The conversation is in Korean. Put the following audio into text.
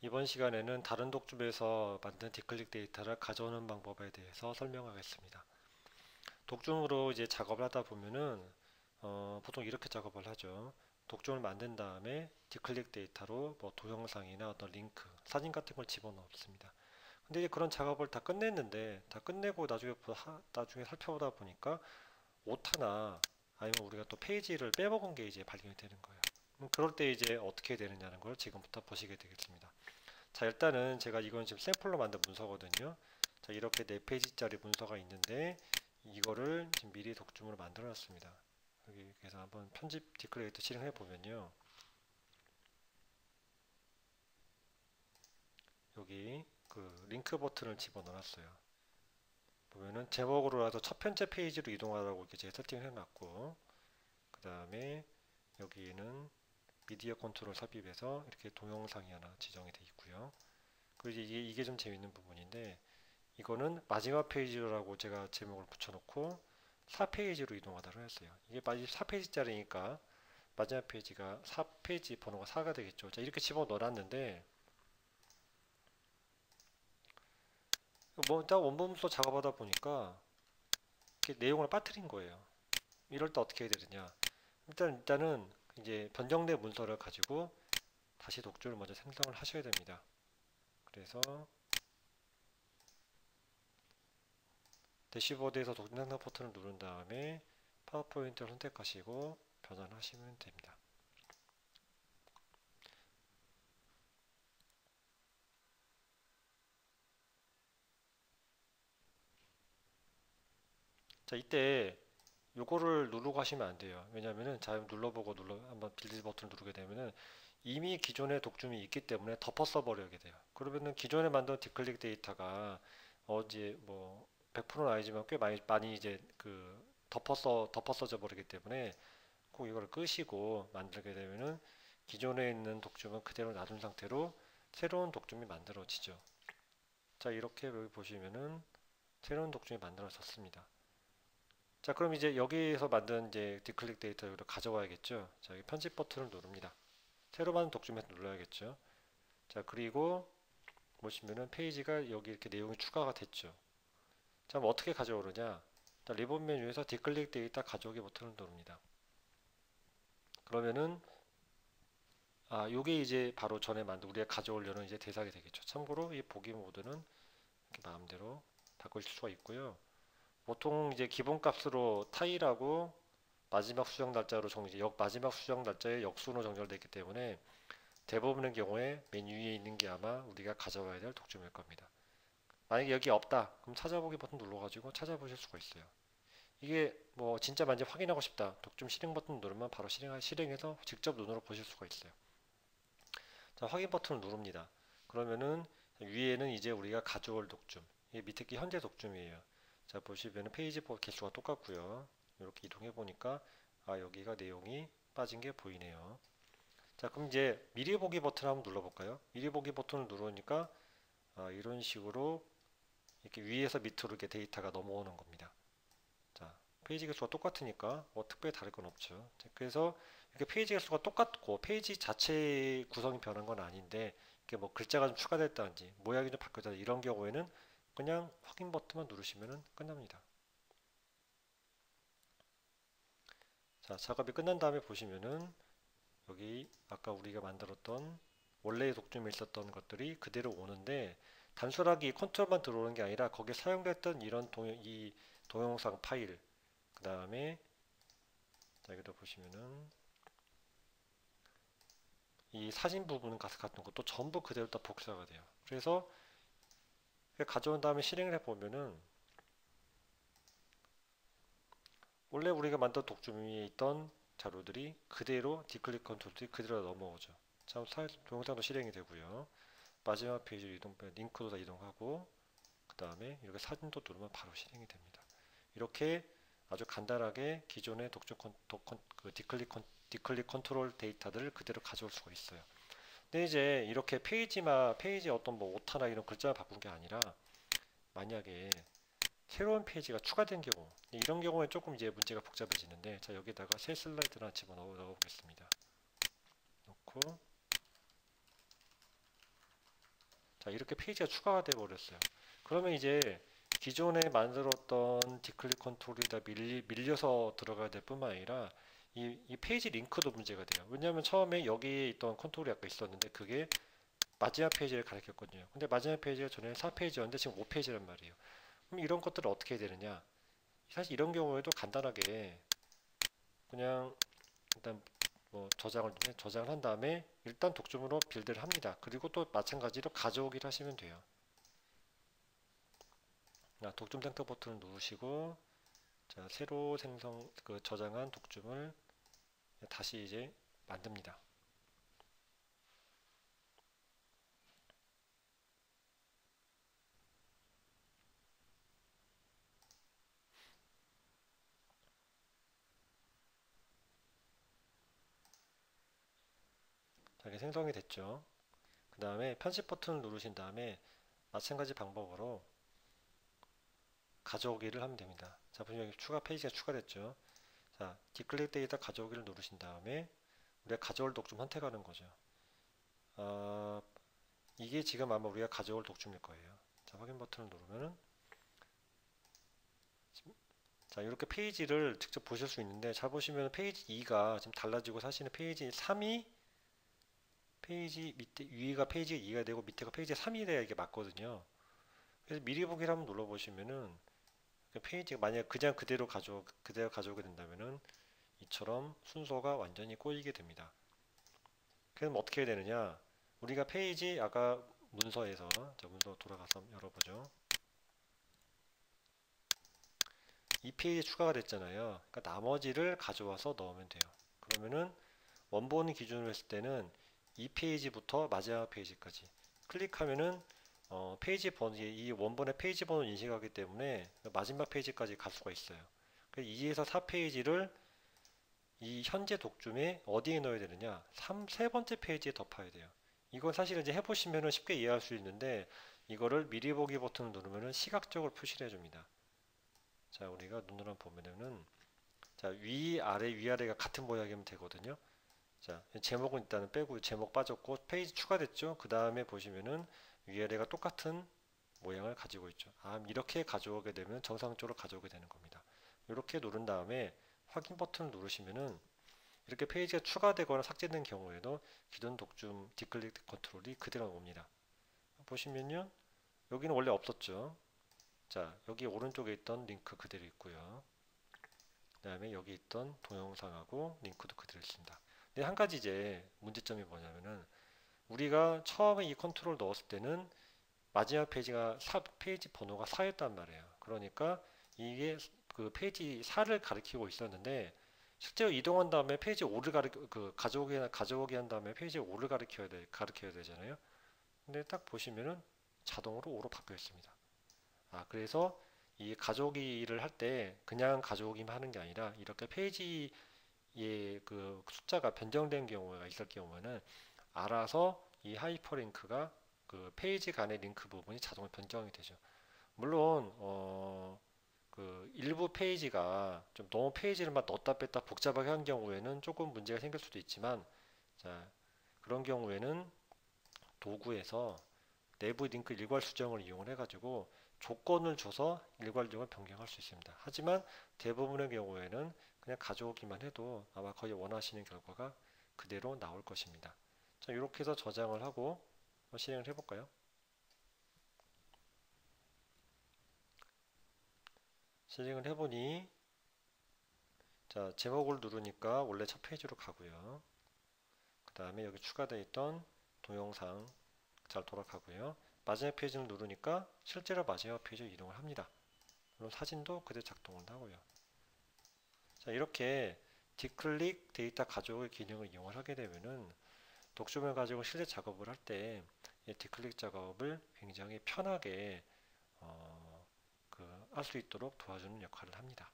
이번 시간에는 다른 독점에서 만든 디클릭 데이터를 가져오는 방법에 대해서 설명하겠습니다. 독점으로 이제 작업을 하다 보면은 보통 이렇게 작업을 하죠. 독점을 만든 다음에 디클릭 데이터로 뭐 동영상이나 어떤 링크, 사진 같은 걸 집어넣습니다. 근데 이제 그런 작업을 다 끝냈는데 다 끝내고 나중에 살펴보다 보니까 오타나 아니면 우리가 또 페이지를 빼먹은 게 이제 발견이 되는 거예요. 그럴 때 이제 어떻게 되느냐는 걸 지금부터 보시게 되겠습니다. 자, 일단은 제가 이건 지금 샘플로 만든 문서거든요. 자, 이렇게 4페이지짜리 문서가 있는데 이거를 지금 미리 독점으로 만들어 놨습니다. 여기에서 한번 편집 디클레이터 실행해 보면요. 여기 그 링크 버튼을 집어넣어 놨어요. 보면은 제목으로라도 첫 번째 페이지로 이동하라고 이렇게 제가 세팅을 해 놨고, 그 다음에 여기는 미디어 컨트롤 삽입해서 이렇게 동영상이 하나 지정이 되어 있고요. 그리고 이게 좀 재밌는 부분인데, 이거는 마지막 페이지라고 제가 제목을 붙여놓고 4페이지로 이동하도록 했어요. 이게 4페이지짜리니까 마지막 페이지가 4페이지 번호가 4가 되겠죠. 자, 이렇게 집어 넣어놨는데 뭐 딱 원본문서 작업하다 보니까 이렇게 내용을 빠뜨린 거예요. 이럴 때 어떻게 해야 되느냐? 일단은 이제 변경된 문서를 가지고 다시 독주를 먼저 생성을 하셔야 됩니다. 그래서 대시보드에서 독주 생성 버튼을 누른 다음에 파워포인트를 선택하시고 변환하시면 됩니다. 자, 이때 요거를 누르고 하시면 안 돼요. 왜냐면은 잘 눌러보고 한번 빌드 버튼을 누르게 되면은 이미 기존에 독점이 있기 때문에 덮어써 버리게 돼요. 그러면은 기존에 만든 디클릭 데이터가 이제 뭐 100%는 아니지만 꽤 많이 이제 그 덮어써져 버리기 때문에 꼭 이걸 끄시고 만들게 되면은 기존에 있는 독점은 그대로 놔둔 상태로 새로운 독점이 만들어지죠. 자, 이렇게 여기 보시면은 새로운 독점이 만들어졌습니다. 자, 그럼 이제 여기에서 만든 이제 디클릭 데이터를 가져와야겠죠. 자, 여기 편집 버튼을 누릅니다. 새로 만든 독점에서 눌러야겠죠. 자, 그리고 보시면은 페이지가 여기 이렇게 내용이 추가가 됐죠. 자, 그럼 어떻게 가져오느냐? 자, 리본 메뉴에서 디클릭 데이터 가져오기 버튼을 누릅니다. 그러면은 요게 이제 바로 전에 만든 우리가 가져오려는 이제 대상이 되겠죠. 참고로 이 보기 모드는 이렇게 마음대로 바꿀 수가 있고요. 보통 이제 기본 값으로 타일하고 마지막 수정 날짜로 마지막 수정 날짜에 역순으로 정렬되어 있기 때문에 대부분의 경우에 맨 위에 있는 게 아마 우리가 가져가야 될 독점일 겁니다. 만약에 여기 없다, 그럼 찾아보기 버튼 눌러가지고 찾아보실 수가 있어요. 이게 뭐 진짜 만지 확인하고 싶다, 독점 실행 버튼 누르면 바로 실행해서 직접 눈으로 보실 수가 있어요. 자, 확인 버튼을 누릅니다. 그러면은 위에는 이제 우리가 가져올 독점, 이게 밑에 게 현재 독점이에요. 자, 보시면 페이지 개수가 똑같고요. 이렇게 이동해 보니까 여기가 내용이 빠진 게 보이네요. 자, 그럼 이제 미리 보기 버튼 한번 눌러볼까요? 미리 보기 버튼을 누르니까 이런 식으로 이렇게 위에서 밑으로 이렇게 데이터가 넘어오는 겁니다. 자, 페이지 개수가 똑같으니까 뭐 특별히 다를 건 없죠. 자, 그래서 이렇게 페이지 개수가 똑같고 페이지 자체 구성이 변한 건 아닌데 이렇게 뭐 글자가 좀 추가됐다든지 모양이 좀 바뀌었다 이런 경우에는 그냥 확인 버튼만 누르시면 끝납니다. 자, 작업이 끝난 다음에 보시면은 여기 아까 우리가 만들었던 원래의 독점에 있었던 것들이 그대로 오는데 단순하게 이 컨트롤만 들어오는 게 아니라 거기에 사용됐던 이 동영상 파일 그 다음에 여기도 보시면은 이 사진 부분 같은 것도 전부 그대로 다 복사가 돼요. 그래서 가져온 다음에 실행을 해보면은 원래 우리가 만든 독점에 있던 자료들이 그대로 디클릭 컨트롤이 그대로 넘어오죠. 자, 동영상도 실행이 되고요. 마지막 페이지로 링크도 다 이동하고 그 다음에 이렇게 사진도 누르면 바로 실행이 됩니다. 이렇게 아주 간단하게 기존의 디클릭 컨트롤 데이터들을 그대로 가져올 수가 있어요. 근데 이제 이렇게 페이지 어떤 뭐 오타나 이런 글자를 바꾼 게 아니라 만약에 새로운 페이지가 추가된 경우 이런 경우에 조금 이제 문제가 복잡해지는데 자, 여기다가 새 슬라이드를 하나 집어넣어 보겠습니다. 넣고 자, 이렇게 페이지가 추가가 돼 버렸어요. 그러면 이제 기존에 만들었던 디클릭 컨트롤이다 밀려서 들어가야 될 뿐만 아니라 이 페이지 링크도 문제가 돼요. 왜냐하면 처음에 여기에 있던 컨트롤이 아까 있었는데 그게 마지막 페이지를 가리켰거든요. 근데 마지막 페이지가 전에 4페이지였는데 지금 5페이지란 말이에요. 그럼 이런 것들을 어떻게 해야 되느냐? 사실 이런 경우에도 간단하게 그냥 일단 뭐 저장을 한 다음에 일단 독점으로 빌드를 합니다. 그리고 또 마찬가지로 가져오기를 하시면 돼요. 독점 탱크 버튼을 누르시고 자, 새로 저장한 독점을 다시 이제 만듭니다. 자, 이렇게 생성이 됐죠. 그 다음에 편집 버튼을 누르신 다음에 마찬가지 방법으로 가져오기를 하면 됩니다. 자, 보시면 여기 추가 페이지가 추가됐죠. 자, 디클릭 데이터 가져오기를 누르신 다음에 우리가 가져올 독점 선택하는 거죠. 이게 지금 아마 우리가 가져올 독점일 거예요. 자, 확인 버튼을 누르면은 자, 이렇게 페이지를 직접 보실 수 있는데 잘 보시면 페이지 2가 지금 달라지고 사실은 페이지 3이 페이지 밑에 위가 페이지 2가 되고 밑에가 페이지 3이 돼야 이게 맞거든요. 그래서 미리 보기를 한번 눌러 보시면은 페이지가 만약 그냥 그대로 가져오게 된다면은 이처럼 순서가 완전히 꼬이게 됩니다. 그럼 어떻게 해야 되느냐? 우리가 페이지 아까 문서에서 자, 문서 돌아가서 열어보죠. 이 페이지 추가가 됐잖아요. 그러니까 나머지를 가져와서 넣으면 돼요. 그러면은 원본 기준으로 했을 때는 이 페이지부터 마지막 페이지까지 클릭하면은 페이지 번호, 이 원본의 페이지 번호 인식하기 때문에 마지막 페이지까지 갈 수가 있어요. 2에서 4페이지를 이 현재 독점에 어디에 넣어야 되느냐? 세 번째 페이지에 덮어야 돼요. 이건 사실 이제 해보시면 쉽게 이해할 수 있는데 이거를 미리 보기 버튼을 누르면 시각적으로 표시를 해줍니다. 자, 우리가 눈으로 한번 보면은 자, 위아래가 같은 모양이면 되거든요. 자, 제목은 일단은 빼고 제목 빠졌고 페이지 추가됐죠. 그 다음에 보시면은 위아래가 똑같은 모양을 가지고 있죠. 이렇게 가져오게 되면 정상적으로 가져오게 되는 겁니다. 이렇게 누른 다음에 확인 버튼을 누르시면은 이렇게 페이지가 추가되거나 삭제된 경우에도 기존 독점 디클릭 컨트롤이 그대로 옵니다. 보시면요. 여기는 원래 없었죠. 자, 여기 오른쪽에 있던 링크 그대로 있고요. 그 다음에 여기 있던 동영상하고 링크도 그대로 있습니다. 근데 한 가지 이제 문제점이 뭐냐면은 우리가 처음에 이 컨트롤 넣었을 때는 마지막 페이지 번호가 4였단 말이에요. 그러니까 이게 그 페이지 4를 가리키고 있었는데 실제로 이동한 다음에 페이지 5를 가져오게 한 다음에 페이지 5를 가리켜야 되잖아요. 근데 딱 보시면은 자동으로 5로 바뀌어 있습니다. 그래서 이 가져오기를 할 때 그냥 가져오기만 하는 게 아니라 이렇게 페이지의 그 숫자가 변경된 경우가 있을 경우에는 알아서 이 하이퍼링크가 그 페이지 간의 링크 부분이 자동으로 변경이 되죠. 물론 그 일부 페이지가 좀 너무 페이지를 막 넣었다 뺐다 복잡하게 한 경우에는 조금 문제가 생길 수도 있지만 자, 그런 경우에는 도구에서 내부 링크 일괄 수정을 이용을 해가지고 조건을 줘서 일괄적으로 변경할 수 있습니다. 하지만 대부분의 경우에는 그냥 가져오기만 해도 아마 거의 원하시는 결과가 그대로 나올 것입니다. 자, 이렇게 해서 저장을 하고 실행을 해볼까요? 실행을 해보니 자, 제목을 누르니까 원래 첫 페이지로 가고요. 그 다음에 여기 추가되어 있던 동영상 잘 돌아가고요. 마지막 페이지를 누르니까 실제로 마지막 페이지로 이동을 합니다. 그럼 사진도 그대로 작동을 하고요. 자, 이렇게 디클릭 데이터 가져오기 기능을 이용을 하게 되면은 독점을 가지고 실제 작업을 할 때 디클릭 작업을 굉장히 편하게 할 수 있도록 도와주는 역할을 합니다.